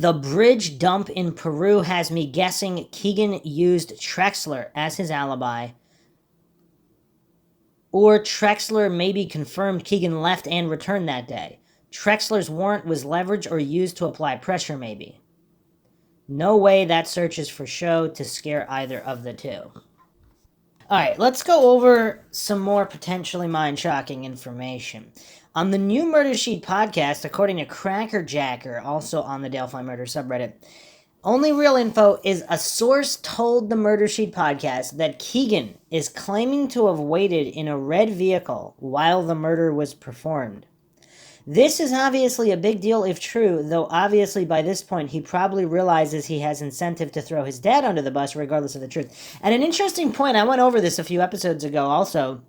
The bridge dump in Peru has me guessing Kegan used Trexler as his alibi. Or Trexler maybe confirmed Kegan left and returned that day. Trexler's warrant was leveraged or used to apply pressure, maybe. No way that search is for show to scare either of the two. Alright, let's go over some more potentially mind-shocking information. On the new Murder Sheet podcast, according to Crackerjacker, also on the Delphi Murder subreddit, only real info is a source told the Murder Sheet podcast that Kegan is claiming to have waited in a red vehicle while the murder was performed. This is obviously a big deal if true, though obviously by this point he probably realizes he has incentive to throw his dad under the bus regardless of the truth. And an interesting point, I went over this a few episodes ago also,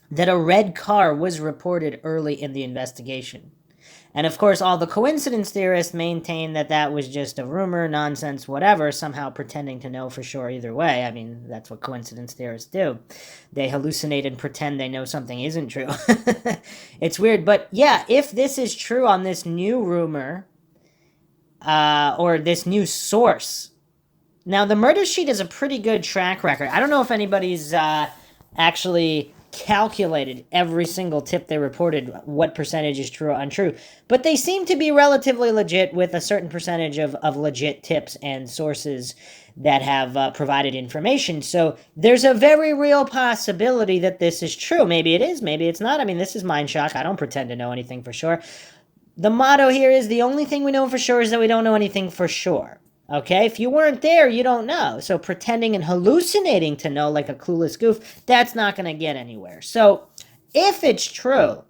that a red car was reported early in the investigation. And of course, all the coincidence theorists maintain that that was just a rumor, nonsense, whatever, somehow pretending to know for sure either way. I mean, that's what coincidence theorists do. They hallucinate and pretend they know something isn't true. It's weird. But yeah, if this is true on this new rumor, or this new source. Now, the Murder Sheet is a pretty good track record. I don't know if anybody's actually calculated every single tip they reported, what percentage is true or untrue, but they seem to be relatively legit with a certain percentage of legit tips and sources that have provided information. So there's a very real possibility that this is true. Maybe it is, maybe it's not. I mean, this is Mindshock. I don't pretend to know anything for sure. The motto here is the only thing we know for sure is that we don't know anything for sure. Okay, if you weren't there, you don't know. So pretending and hallucinating to know like a clueless goof, that's not going to get anywhere. So if it's true,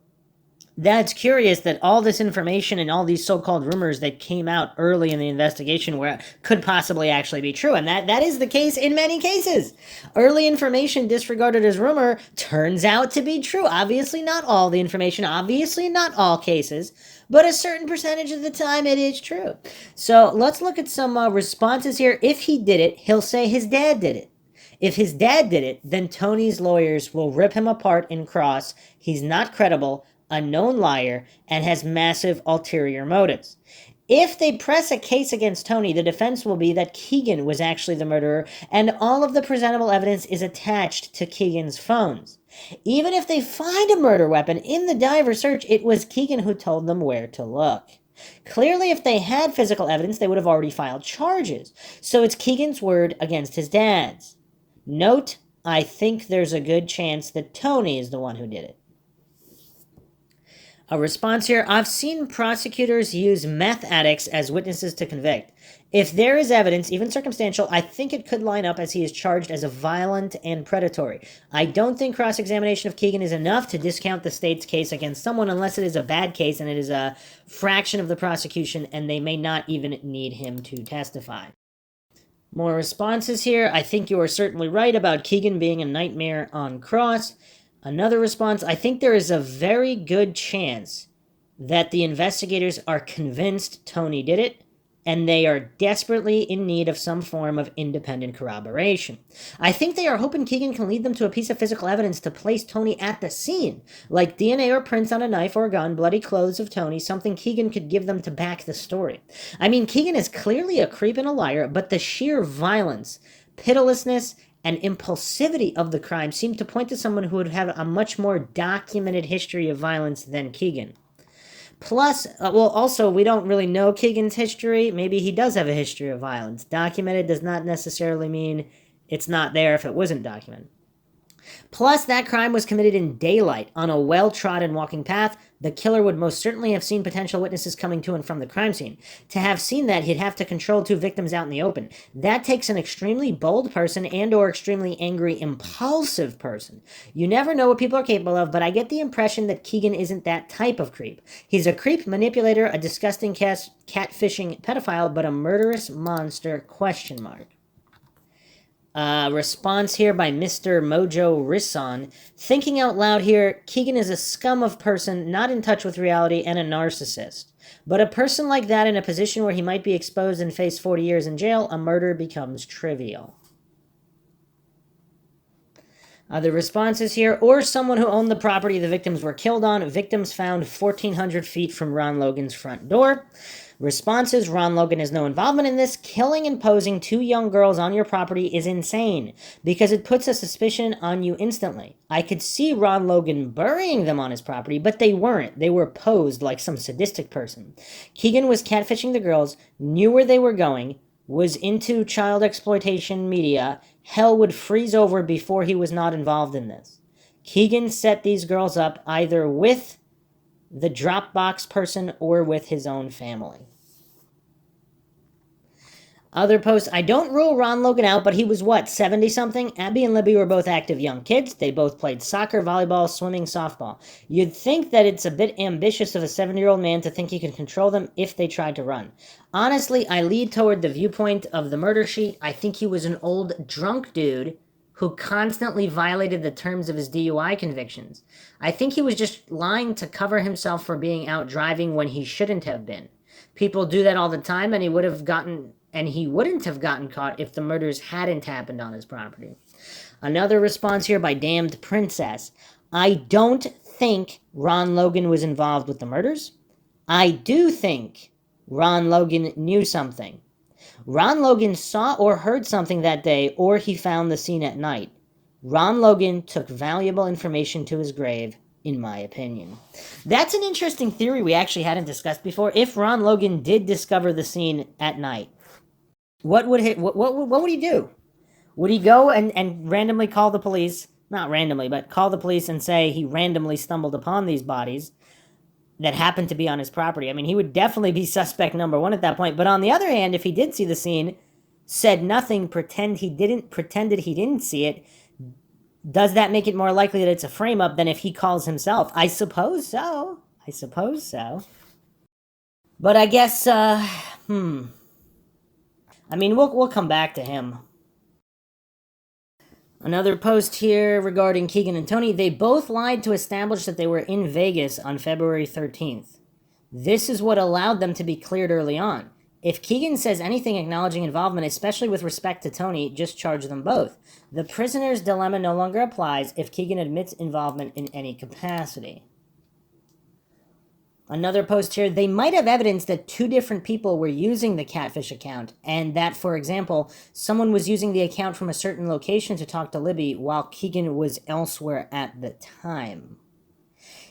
that's curious that all this information and all these so-called rumors that came out early in the investigation could possibly actually be true. And that is the case in many cases. Early information disregarded as rumor turns out to be true. Obviously not all the information, obviously not all cases, but a certain percentage of the time it is true. So let's look at some responses here. If he did it, he'll say his dad did it. If his dad did it, then Tony's lawyers will rip him apart in cross. He's not credible, a known liar, and has massive ulterior motives. If they press a case against Tony, the defense will be that Kegan was actually the murderer, and all of the presentable evidence is attached to Kegan's phones. Even if they find a murder weapon in the diver search, it was Kegan who told them where to look. Clearly, if they had physical evidence, they would have already filed charges. So it's Kegan's word against his dad's. Note, I think there's a good chance that Tony is the one who did it. A response here, I've seen prosecutors use meth addicts as witnesses to convict. If there is evidence, even circumstantial, I think it could line up as he is charged as a violent and predatory. I don't think cross-examination of Kegan is enough to discount the state's case against someone unless it is a bad case and it is a fraction of the prosecution and they may not even need him to testify. More responses here. I think you are certainly right about Kegan being a nightmare on cross. Another response, I think there is a very good chance that the investigators are convinced Tony did it, and they are desperately in need of some form of independent corroboration. I think they are hoping Kegan can lead them to a piece of physical evidence to place Tony at the scene, like DNA or prints on a knife or a gun, bloody clothes of Tony, something Kegan could give them to back the story. I mean, Kegan is clearly a creep and a liar, but the sheer violence, pitilessness, and impulsivity of the crime seem to point to someone who would have a much more documented history of violence than Kegan. Plus, also, we don't really know Kegan's history. Maybe he does have a history of violence. Documented does not necessarily mean it's not there if it wasn't documented. Plus, that crime was committed in daylight, on a well-trodden walking path. The killer would most certainly have seen potential witnesses coming to and from the crime scene. To have seen that, he'd have to control two victims out in the open. That takes an extremely bold person and or extremely angry, impulsive person. You never know what people are capable of, but I get the impression that Kegan isn't that type of creep. He's a creep, manipulator, a disgusting catfishing pedophile, but a murderous monster, ? Response here by Mr. Mojo Risson. Thinking out loud here, Kegan is a scum of person, not in touch with reality, and a narcissist. But a person like that in a position where he might be exposed and face 40 years in jail, a murder becomes trivial. Other responses here, or someone who owned the property the victims were killed on. Victims found 1,400 feet from Ron Logan's front door. Responses: Ron Logan has no involvement in this. Killing and posing 2 young girls on your property is insane because it puts a suspicion on you instantly. I could see Ron Logan burying them on his property, but they weren't. They were posed like some sadistic person. Kegan was catfishing the girls, knew where they were going, was into child exploitation media. Hell would freeze over before he was not involved in this. Kegan set these girls up either with the Dropbox person or with his own family. Other posts: I don't rule Ron Logan out, but he was what, 70-something? Abby and Libby were both active young kids. They both played soccer, volleyball, swimming, softball. You'd think that it's a bit ambitious of a 70-year-old man to think he can control them if they tried to run. Honestly, I lead toward the viewpoint of the murder sheet. I think he was an old drunk dude who constantly violated the terms of his DUI convictions. I think he was just lying to cover himself for being out driving when he shouldn't have been. People do that all the time, and he wouldn't have gotten caught if the murders hadn't happened on his property. Another response here by Damned Princess. I don't think Ron Logan was involved with the murders. I do think Ron Logan knew something. Ron Logan saw or heard something that day, or he found the scene at night. Ron Logan took valuable information to his grave, in my opinion. That's an interesting theory we actually hadn't discussed before. If Ron Logan did discover the scene at night, what would he do? Would he go and randomly call the police? Not randomly, but call the police and say he randomly stumbled upon these bodies that happened to be on his property? I mean, he would definitely be suspect number 1 at that point. But on the other hand, if he did see the scene, said nothing, pretended he didn't see it, does that make it more likely that it's a frame-up than if he calls himself? I suppose so. But I guess, I mean, we'll come back to him. Another post here regarding Kegan and Tony. They both lied to establish that they were in Vegas on February 13th. This is what allowed them to be cleared early on. If Kegan says anything acknowledging involvement, especially with respect to Tony, just charge them both. The prisoner's dilemma no longer applies if Kegan admits involvement in any capacity. Another post here. They might have evidence that 2 different people were using the catfish account, and that, for example, someone was using the account from a certain location to talk to Libby while Kegan was elsewhere at the time.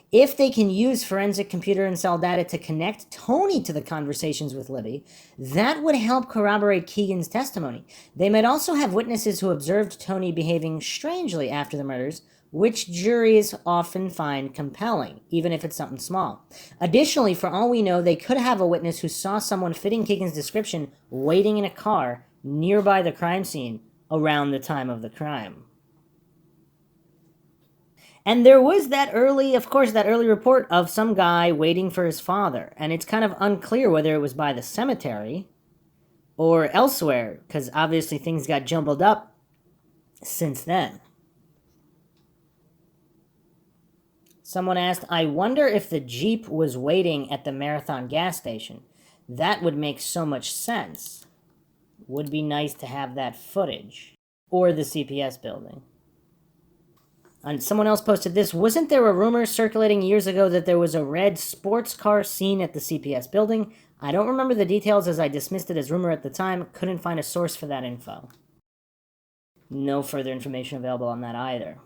If they can use forensic computer and cell data to connect Tony to the conversations with Libby, that would help corroborate Kegan's testimony. They might also have witnesses who observed Tony behaving strangely after the murders, which juries often find compelling, even if it's something small. Additionally, for all we know, they could have a witness who saw someone fitting Kegan's description waiting in a car nearby the crime scene around the time of the crime. And there was that early report of some guy waiting for his father, and it's kind of unclear whether it was by the cemetery or elsewhere, because obviously things got jumbled up since then. Someone asked, I wonder if the Jeep was waiting at the Marathon gas station. That would make so much sense. Would be nice to have that footage. Or the CPS building. And someone else posted this. Wasn't there a rumor circulating years ago that there was a red sports car seen at the CPS building? I don't remember the details as I dismissed it as rumor at the time. Couldn't find a source for that info. No further information available on that either.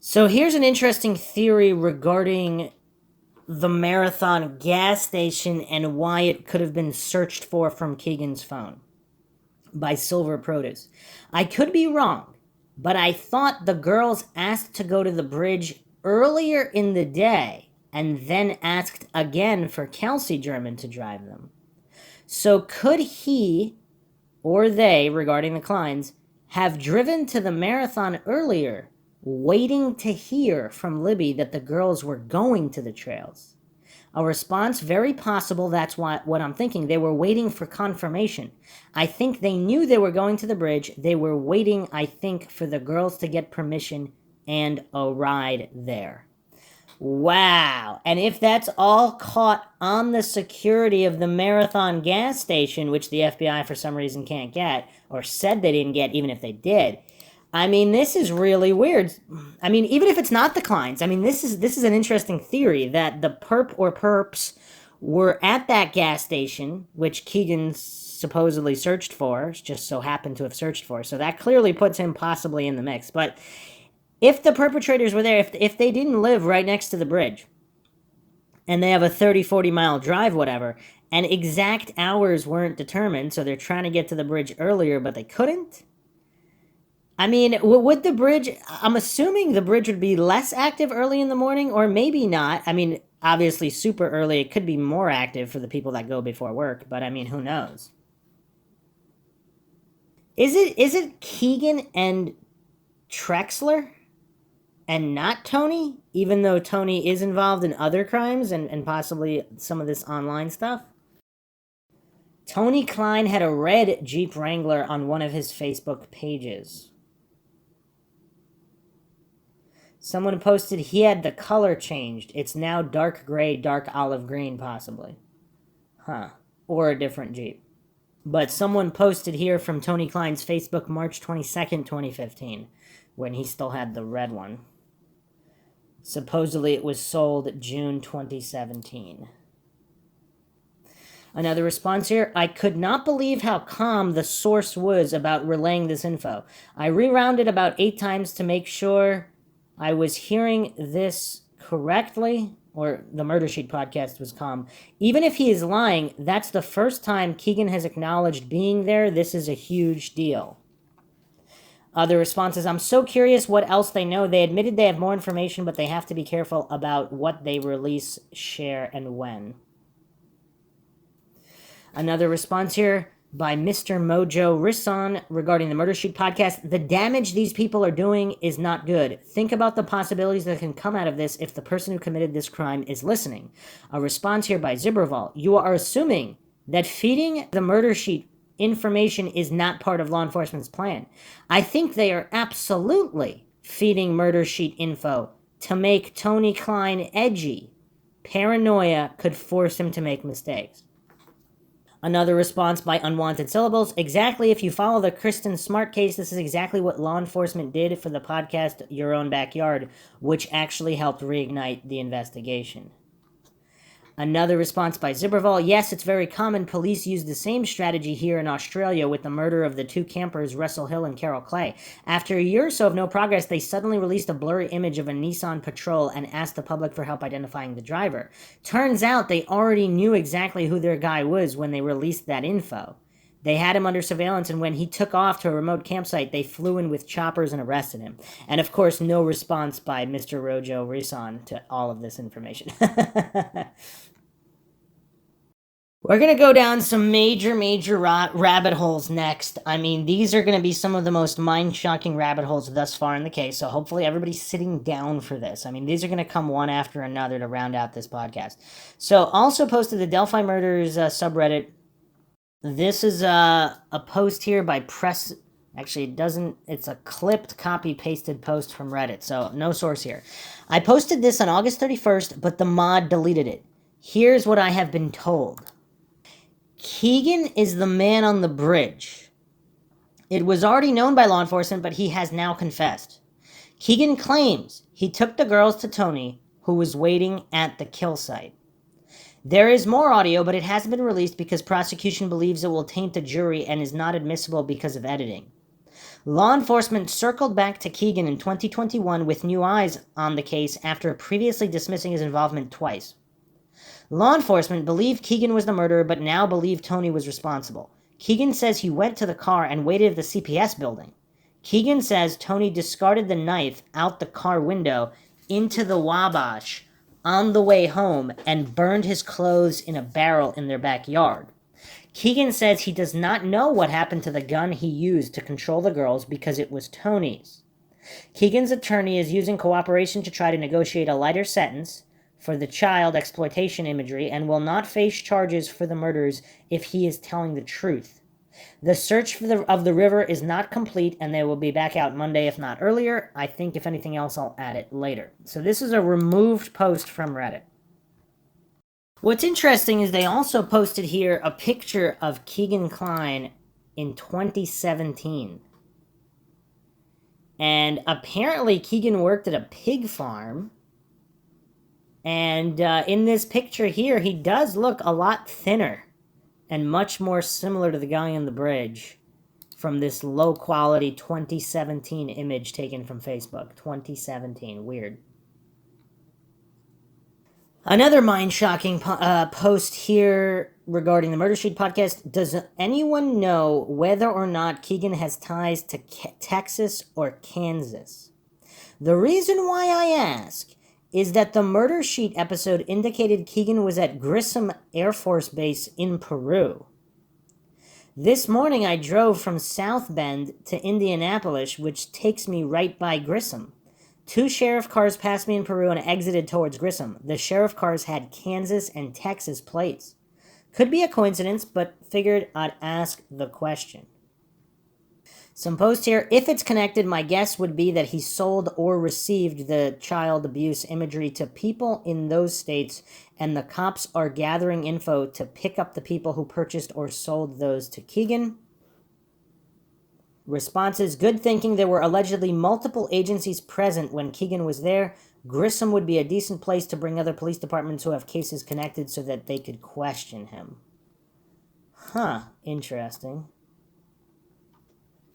So here's an interesting theory regarding the Marathon gas station and why it could have been searched for from Kegan's phone by Silver Produce. I could be wrong, but I thought the girls asked to go to the bridge earlier in the day and then asked again for Kelsey German to drive them. So could he or they, regarding the Kline'S, have driven to the Marathon earlier, waiting to hear from Libby that the girls were going to the trails? A response: very possible. That's what I'm thinking. They were waiting for confirmation. I think they knew they were going to the bridge. They were waiting, I think, for the girls to get permission and a ride there. Wow. And if that's all caught on the security of the Marathon gas station, which the FBI for some reason can't get, or said they didn't get even if they did, I mean, this is really weird. I mean, even if it's not the Kline'S, I mean, this is an interesting theory that the perp or perps were at that gas station, which Kegan supposedly searched for, just so happened to have searched for. So that clearly puts him possibly in the mix. But if the perpetrators were there, if they didn't live right next to the bridge, and they have a 30, 40-mile drive, whatever, and exact hours weren't determined, so they're trying to get to the bridge earlier, but they couldn't? I mean, would the bridge, I'm assuming the bridge would be less active early in the morning, or maybe not. I mean, obviously super early, it could be more active for the people that go before work, but I mean, who knows? Is it Kegan and Trexler and not Tony, even though Tony is involved in other crimes and possibly some of this online stuff? Tony Kline had a red Jeep Wrangler on one of his Facebook pages. Someone posted he had the color changed. It's now dark gray, dark olive green, possibly. Huh. Or a different Jeep. But someone posted here from Tony Kline's Facebook March 22nd, 2015, when he still had the red one. Supposedly it was sold June 2017. Another response here, I could not believe how calm the source was about relaying this info. I rewound about 8 times to make sure I was hearing this correctly, or the Murder Sheet podcast was calm. Even if he is lying, that's the first time Kegan has acknowledged being there. This is a huge deal. Other responses, I'm so curious what else they know. They admitted they have more information, but they have to be careful about what they release, share, and when. Another response here by Mr. Mojo Risson regarding the Murder Sheet podcast. The damage these people are doing is not good. Think about the possibilities that can come out of this if the person who committed this crime is listening. A response here by Zibberval. You are assuming that feeding the Murder Sheet information is not part of law enforcement's plan. I think they are absolutely feeding Murder Sheet info to make Tony Kline edgy. Paranoia could force him to make mistakes. Another response by Unwanted Syllables. Exactly, if you follow the Kristen Smart case, this is exactly what law enforcement did for the podcast Your Own Backyard, which actually helped reignite the investigation. Another response by Zibberval. Yes, it's very common. Police use the same strategy here in Australia with the murder of the 2 campers, Russell Hill and Carol Clay. After a year or so of no progress, they suddenly released a blurry image of a Nissan Patrol and asked the public for help identifying the driver. Turns out they already knew exactly who their guy was when they released that info. They had him under surveillance, and when he took off to a remote campsite, they flew in with choppers and arrested him. And of course, no response by Mr. Rojo Rison to all of this information. We're going to go down some major rabbit holes next. I mean, these are going to be some of the most mind-shocking rabbit holes thus far in the case, so hopefully everybody's sitting down for this. I mean, these are going to come one after another to round out this podcast. So, also posted the Delphi Murders subreddit. This is a post here by Press... Actually, it doesn't... It's a clipped, copy-pasted post from Reddit, so no source here. I posted this on August 31st, but the mod deleted it. Here's what I have been told. Kegan is the man on the bridge. It was already known by law enforcement, but he has now confessed. Kegan claims he took the girls to Tony, who was waiting at the kill site. There is more audio, but it hasn't been released because prosecution believes it will taint the jury and is not admissible because of editing. Law enforcement circled back to Kegan in 2021 with new eyes on the case after previously dismissing his involvement twice. Law enforcement believed Kegan was the murderer, but now believe Tony was responsible. Kegan says he went to the car and waited at the CPS building. Kegan says Tony discarded the knife out the car window into the Wabash on the way home and burned his clothes in a barrel in their backyard. Kegan says he does not know what happened to the gun he used to control the girls because it was Tony's. Kegan's attorney is using cooperation to try to negotiate a lighter sentence for the child exploitation imagery and will not face charges for the murders if he is telling the truth. The search of the river is not complete, and they will be back out Monday, if not earlier. I think, if anything else, I'll add it later. So this is a removed post from Reddit. What's interesting is they also posted here a picture of Kegan Kline in 2017. And apparently Kegan worked at a pig farm. And in this picture here, he does look a lot thinner and much more similar to the guy on the bridge from this low-quality 2017 image taken from Facebook. 2017. Weird. Another mind-shocking post here regarding the Murder Sheet podcast. Does anyone know whether or not Kegan has ties to Texas or Kansas? The reason why I ask is that the Murder Sheet episode indicated Kegan was at Grissom Air Force Base in Peru. This morning I drove from South Bend to Indianapolis, which takes me right by Grissom. 2 sheriff cars passed me in Peru and exited towards Grissom. The sheriff cars had Kansas and Texas plates. Could be a coincidence, but figured I'd ask the question. Some post here. If it's connected, my guess would be that he sold or received the child abuse imagery to people in those states, and the cops are gathering info to pick up the people who purchased or sold those to Kegan. Responses. Good thinking. There were allegedly multiple agencies present when Kegan was there. Grissom would be a decent place to bring other police departments who have cases connected so that they could question him. Huh. Interesting.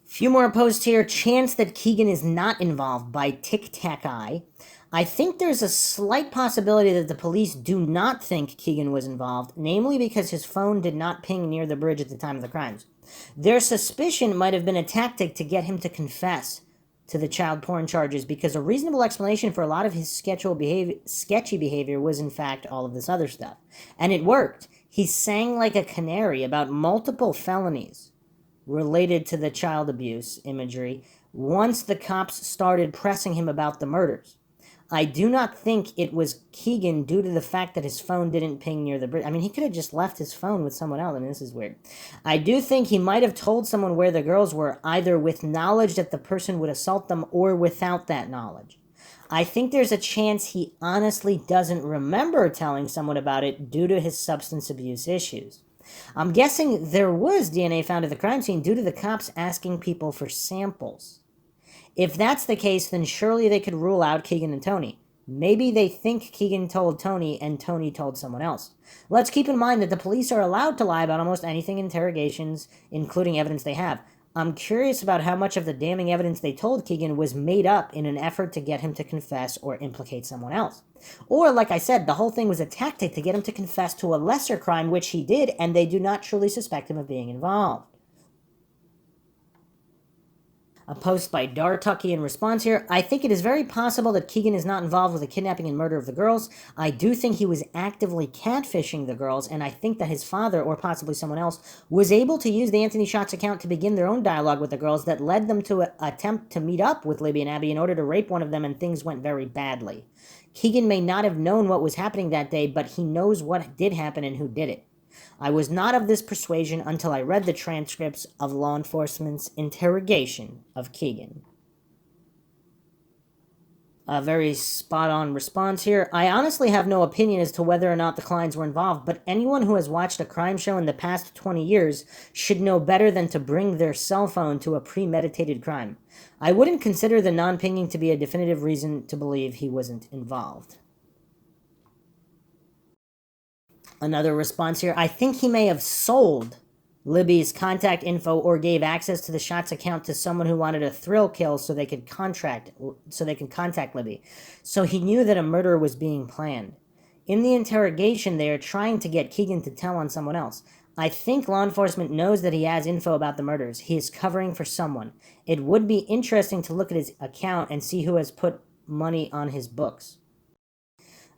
Few more posts here. Chance that Kegan is not involved by Tic Tac Eye. I think there's a slight possibility that the police do not think Kegan was involved, namely because his phone did not ping near the bridge at the time of the crimes. Their suspicion might have been a tactic to get him to confess to the child porn charges, because a reasonable explanation for a lot of his sketchy behavior was in fact all of this other stuff. And it worked. He sang like a canary about multiple felonies related to the child abuse imagery once the cops started pressing him about the murders. I do not think it was Kegan due to the fact that his phone didn't ping near the bridge. I mean, he could have just left his phone with someone else. I mean, this is weird. I do think he might have told someone where the girls were, either with knowledge that the person would assault them or without that knowledge. I think there's a chance he honestly doesn't remember telling someone about it due to his substance abuse issues. I'm guessing there was DNA found at the crime scene due to the cops asking people for samples. If that's the case, then surely they could rule out Kegan and Tony. Maybe they think Kegan told Tony and Tony told someone else. Let's keep in mind that the police are allowed to lie about almost anything in interrogations, including evidence they have. I'm curious about how much of the damning evidence they told Kegan was made up in an effort to get him to confess or implicate someone else. Or, like I said, the whole thing was a tactic to get him to confess to a lesser crime, which he did, and they do not truly suspect him of being involved. A post by Dartucky in response here. I think it is very possible that Kegan is not involved with the kidnapping and murder of the girls. I do think he was actively catfishing the girls, and I think that his father, or possibly someone else, was able to use the Anthony Shots account to begin their own dialogue with the girls that led them to attempt to meet up with Libby and Abby in order to rape one of them, and things went very badly. Kegan may not have known what was happening that day, but he knows what did happen and who did it. I was not of this persuasion until I read the transcripts of law enforcement's interrogation of Kegan. A very spot-on response here. I honestly have no opinion as to whether or not the Kline'S were involved, but anyone who has watched a crime show in the past 20 years should know better than to bring their cell phone to a premeditated crime. I wouldn't consider the non-pinging to be a definitive reason to believe he wasn't involved. Another response here. I think he may have sold Libby's contact info or gave access to the Shots account to someone who wanted a thrill kill so they could contact Libby. So he knew that a murder was being planned. In the interrogation, they are trying to get Kegan to tell on someone else. I think law enforcement knows that he has info about the murders. He is covering for someone. It would be interesting to look at his account and see who has put money on his books.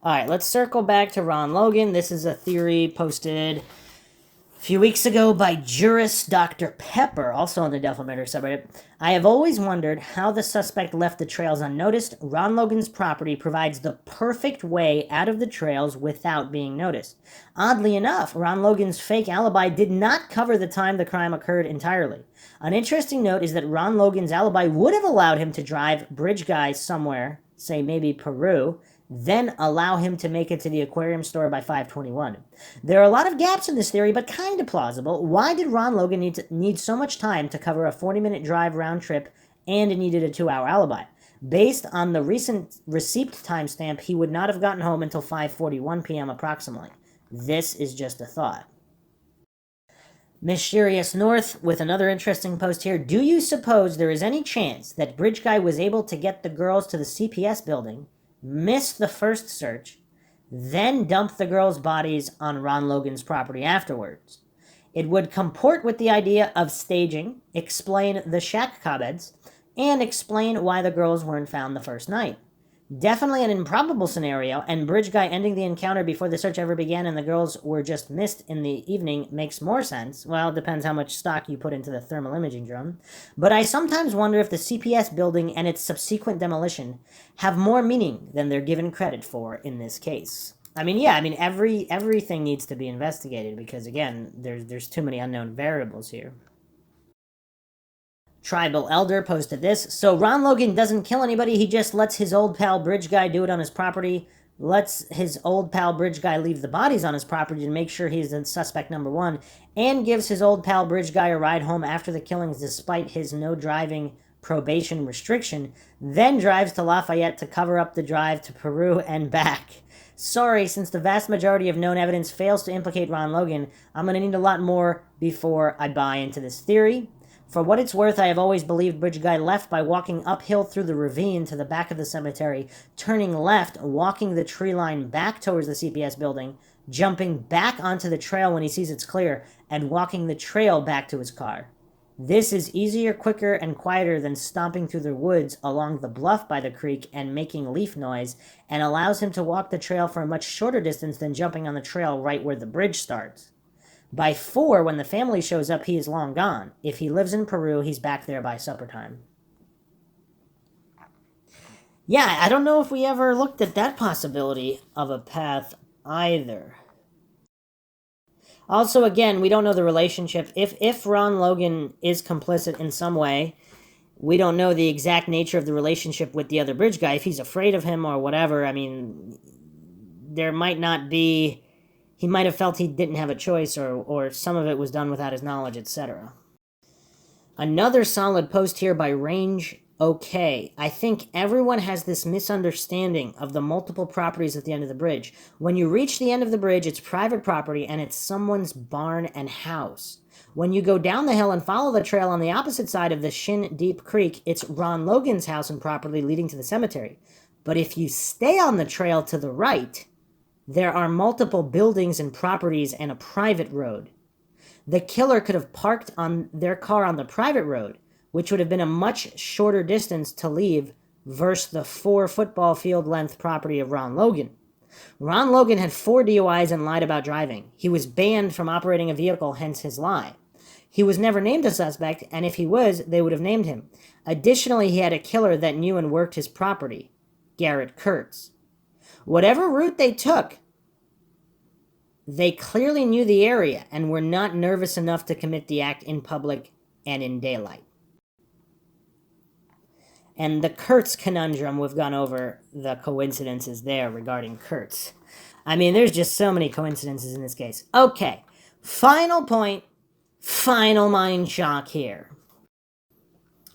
Alright, let's circle back to Ron Logan. This is a theory posted a few weeks ago by jurist Dr. Pepper, also on the Delphi murder subreddit. I have always wondered how the suspect left the trails unnoticed. Ron Logan's property provides the perfect way out of the trails without being noticed. Oddly enough, Ron Logan's fake alibi did not cover the time the crime occurred entirely. An interesting note is that Ron Logan's alibi would have allowed him to drive Bridge Guy somewhere, say maybe Peru, then allow him to make it to the aquarium store by 5:21. There are a lot of gaps in this theory, but kind of plausible. Why did Ron Logan need so much time to cover a 40-minute drive round trip, and it needed a 2-hour alibi? Based on the recent receipt timestamp, he would not have gotten home until 5:41 p.m. approximately. This is just a thought. Mysterious North with another interesting post here. Do you suppose there is any chance that Bridge Guy was able to get the girls to the CPS building, miss the first search, then dump the girls' bodies on Ron Logan's property afterwards? It would comport with the idea of staging, explain the shack cobbles, and explain why the girls weren't found the first night. Definitely an improbable scenario, and Bridge Guy ending the encounter before the search ever began and the girls were just missed in the evening makes more sense. Well, it depends how much stock you put into the thermal imaging drone. But I sometimes wonder if the CPS building and its subsequent demolition have more meaning than they're given credit for in this case. I mean, yeah, everything needs to be investigated because, again, there's too many unknown variables here. Tribal Elder posted this. So Ron Logan doesn't kill anybody. He just lets his old pal Bridge Guy do it on his property. Lets his old pal Bridge Guy leave the bodies on his property to make sure he's the suspect number one. And gives his old pal Bridge Guy a ride home after the killings despite his no driving probation restriction. Then drives to Lafayette to cover up the drive to Peru and back. Sorry, since the vast majority of known evidence fails to implicate Ron Logan, I'm going to need a lot more before I buy into this theory. For what it's worth, I have always believed Bridge Guy left by walking uphill through the ravine to the back of the cemetery, turning left, walking the tree line back towards the CPS building, jumping back onto the trail when he sees it's clear, and walking the trail back to his car. This is easier, quicker, and quieter than stomping through the woods along the bluff by the creek and making leaf noise, and allows him to walk the trail for a much shorter distance than jumping on the trail right where the bridge starts. By 4, when the family shows up, he is long gone. If he lives in Peru, he's back there by supper time. Yeah, I don't know if we ever looked at that possibility of a path either. Also, again, we don't know the relationship. If Ron Logan is complicit in some way, we don't know the exact nature of the relationship with the other Bridge Guy. If he's afraid of him or whatever, I mean, there might not be... He might have felt he didn't have a choice, or some of it was done without his knowledge, etc. Another solid post here by Range OK. I think everyone has this misunderstanding of the multiple properties at the end of the bridge. When you reach the end of the bridge, it's private property and it's someone's barn and house. When you go down the hill and follow the trail on the opposite side of the Shin Deep Creek, it's Ron Logan's house and property leading to the cemetery. But if you stay on the trail to the right, there are multiple buildings and properties and a private road. The killer could have parked on their car on the private road, which would have been a much shorter distance to leave versus the 4 football field length property of Ron Logan. Ron Logan had 4 DUIs and lied about driving. He was banned from operating a vehicle, hence his lie. He was never named a suspect, and if he was, they would have named him. Additionally, he had a killer that knew and worked his property, Garrett Kurtz. Whatever route they took, they clearly knew the area and were not nervous enough to commit the act in public and in daylight. And the Kurtz conundrum, we've gone over the coincidences there regarding Kurtz. I mean, there's just so many coincidences in this case. Okay, final point, final mind shock here.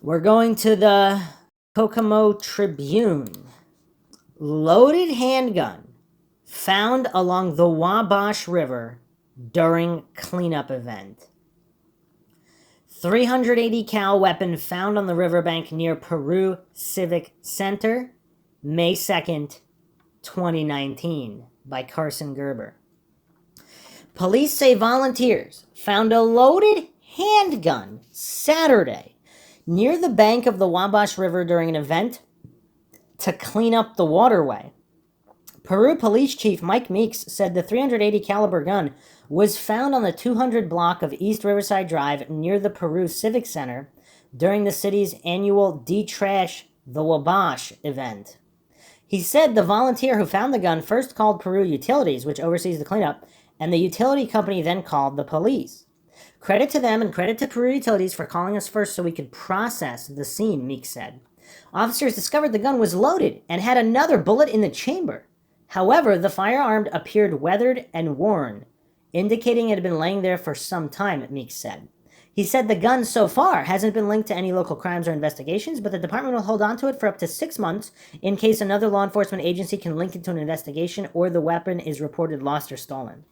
We're going to the Kokomo Tribune. Loaded handgun found along the Wabash River during cleanup event. 380 cal weapon found on the riverbank near Peru Civic Center, May 2nd, 2019, by Carson Gerber. Police say volunteers found a loaded handgun Saturday near the bank of the Wabash River during an event to clean up the waterway. Peru Police Chief Mike Meeks said the 380 caliber gun was found on the 200 block of East Riverside Drive near the Peru Civic Center during the city's annual De-Trash the Wabash event. He said the volunteer who found the gun first called Peru Utilities, which oversees the cleanup, and the utility company then called the police. Credit to them and credit to Peru Utilities for calling us first so we could process the scene, Meeks said. Officers discovered the gun was loaded and had another bullet in the chamber. However, the firearm appeared weathered and worn, indicating it had been laying there for some time, Meeks said. He said the gun so far hasn't been linked to any local crimes or investigations, but the department will hold on to it for up to 6 months in case another law enforcement agency can link it to an investigation or the weapon is reported lost or stolen.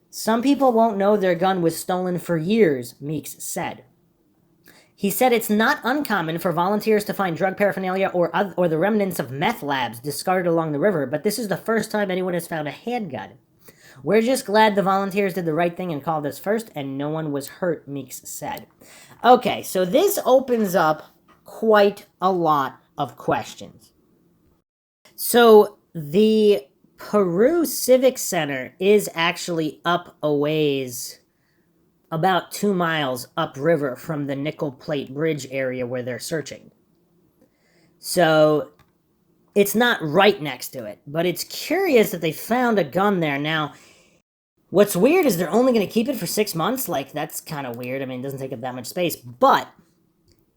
Some people won't know their gun was stolen for years, Meeks said. He said it's not uncommon for volunteers to find drug paraphernalia or the remnants of meth labs discarded along the river, but this is the first time anyone has found a handgun. We're just glad the volunteers did the right thing and called us first, and no one was hurt, Meeks said. Okay, so this opens up quite a lot of questions. So the Peru Civic Center is actually up a ways, about 2 miles upriver from the Nickel Plate Bridge area where they're searching. So it's not right next to it, but it's curious that they found a gun there. Now, what's weird is they're only going to keep it for 6 months. Like, that's kind of weird. I mean, it doesn't take up that much space. But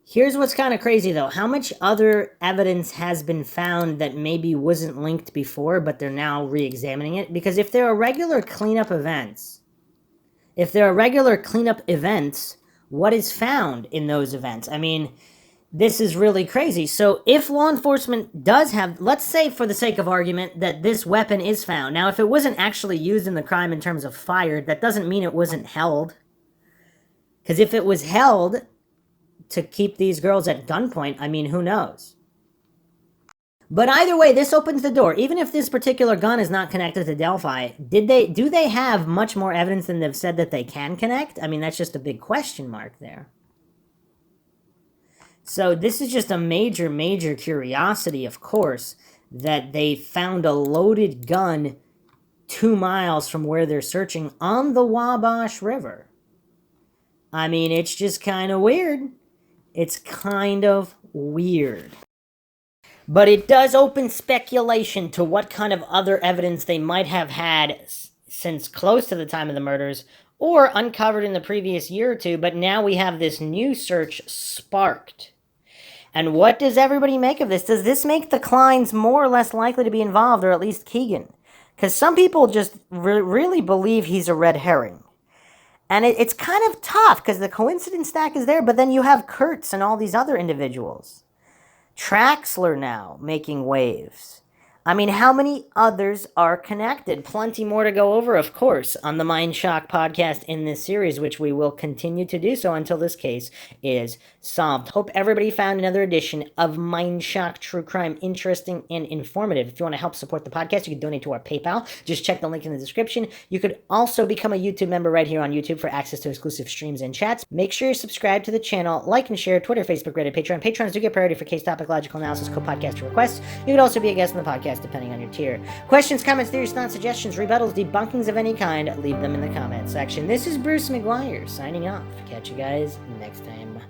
here's what's kind of crazy, though. How much other evidence has been found that maybe wasn't linked before, but they're now re-examining it? Because if there are regular cleanup events, what is found in those events? I mean, this is really crazy. So if law enforcement does have, let's say for the sake of argument, that this weapon is found. Now, if it wasn't actually used in the crime in terms of fired, that doesn't mean it wasn't held. Because if it was held to keep these girls at gunpoint, I mean, who knows? But either way, this opens the door. Even if this particular gun is not connected to Delphi, do they have much more evidence than they've said that they can connect? I mean, that's just a big question mark there. So this is just a major, major curiosity, of course, that they found a loaded gun 2 miles from where they're searching on the Wabash River. I mean, it's just kind of weird. It's kind of weird. But it does open speculation to what kind of other evidence they might have had since close to the time of the murders, or uncovered in the previous year or two, but now we have this new search sparked. And what does everybody make of this? Does this make the Kline'S more or less likely to be involved, or at least Kegan? Because some people just really believe he's a red herring. And it's kind of tough, because the coincidence stack is there, but then you have Kurtz and all these other individuals. Traxler now making waves. I mean, how many others are connected? Plenty more to go over, of course, on the Mindshock podcast in this series, which we will continue to do so until this case is solved. Hope everybody found another edition of Mindshock True Crime interesting and informative. If you want to help support the podcast, you can donate to our PayPal. Just check the link in the description. You could also become a YouTube member right here on YouTube for access to exclusive streams and chats. Make sure you subscribe to the channel, like and share, Twitter, Facebook, Reddit, Patreon. Patrons do get priority for case topic, logical analysis, co-podcast requests. You could also be a guest on the podcast depending on your tier. Questions, comments, theories, thoughts, suggestions, rebuttals, debunkings of any kind, leave them in the comment section. This is Bruce McGuire signing off. Catch you guys next time.